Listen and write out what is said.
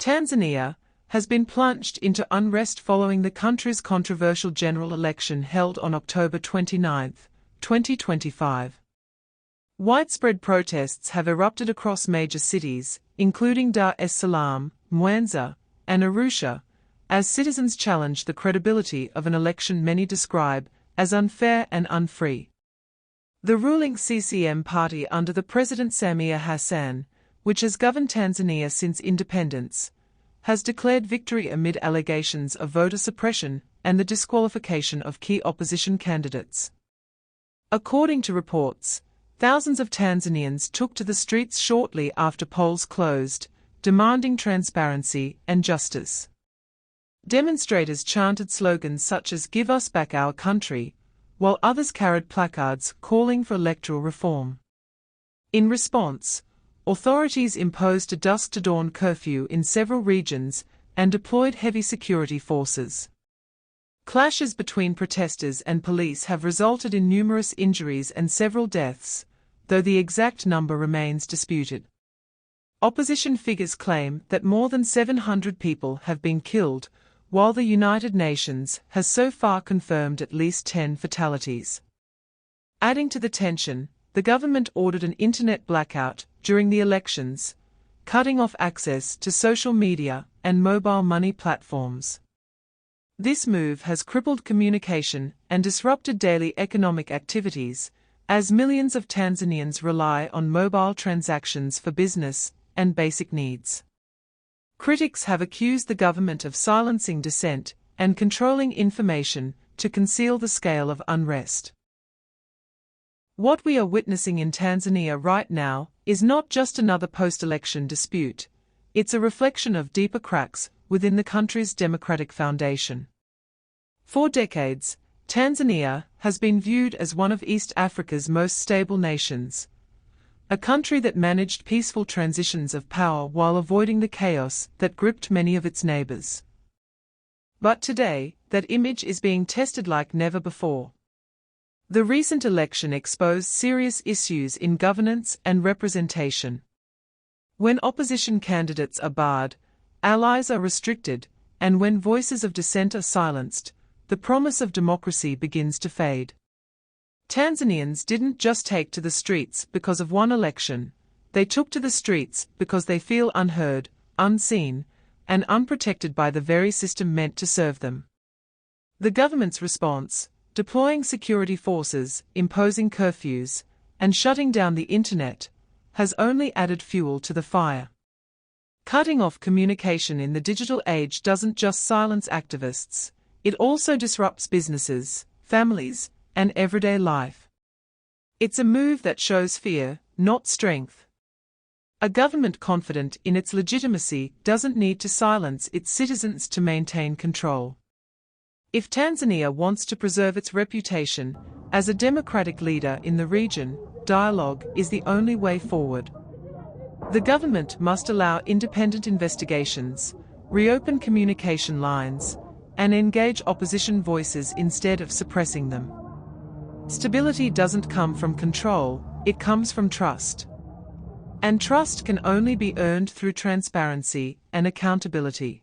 Tanzania has been plunged into unrest following the country's controversial general election held on October 29, 2025. Widespread protests have erupted across major cities, including Dar es Salaam, Mwanza, and Arusha, as citizens challenge the credibility of an election many describe as unfair and unfree. The ruling CCM party under the President Samia Hassan, which has governed Tanzania since independence, has declared victory amid allegations of voter suppression and the disqualification of key opposition candidates. According to reports, thousands of Tanzanians took to the streets shortly after polls closed, demanding transparency and justice. Demonstrators chanted slogans such as "Give us back our country," while others carried placards calling for electoral reform. In response, authorities imposed a dusk-to-dawn curfew in several regions and deployed heavy security forces. Clashes between protesters and police have resulted in numerous injuries and several deaths, though the exact number remains disputed. Opposition figures claim that more than 700 people have been killed, while the United Nations has so far confirmed at least 10 fatalities. Adding to the tension, the government ordered an internet blackout during the elections, cutting off access to social media and mobile money platforms. This move has crippled communication and disrupted daily economic activities, as millions of Tanzanians rely on mobile transactions for business and basic needs. Critics have accused the government of silencing dissent and controlling information to conceal the scale of unrest. What we are witnessing in Tanzania right now is not just another post-election dispute, it's a reflection of deeper cracks within the country's democratic foundation. For decades, Tanzania has been viewed as one of East Africa's most stable nations, a country that managed peaceful transitions of power while avoiding the chaos that gripped many of its neighbors. But today, that image is being tested like never before. The recent election exposed serious issues in governance and representation. When opposition candidates are barred, allies are restricted, and when voices of dissent are silenced, the promise of democracy begins to fade. Tanzanians didn't just take to the streets because of one election, they took to the streets because they feel unheard, unseen, and unprotected by the very system meant to serve them. The government's response, deploying security forces, imposing curfews, and shutting down the internet, has only added fuel to the fire. Cutting off communication in the digital age doesn't just silence activists, it also disrupts businesses, families, and everyday life. It's a move that shows fear, not strength. A government confident in its legitimacy doesn't need to silence its citizens to maintain control. If Tanzania wants to preserve its reputation as a democratic leader in the region, dialogue is the only way forward. The government must allow independent investigations, reopen communication lines, and engage opposition voices instead of suppressing them. Stability doesn't come from control, it comes from trust. And trust can only be earned through transparency and accountability.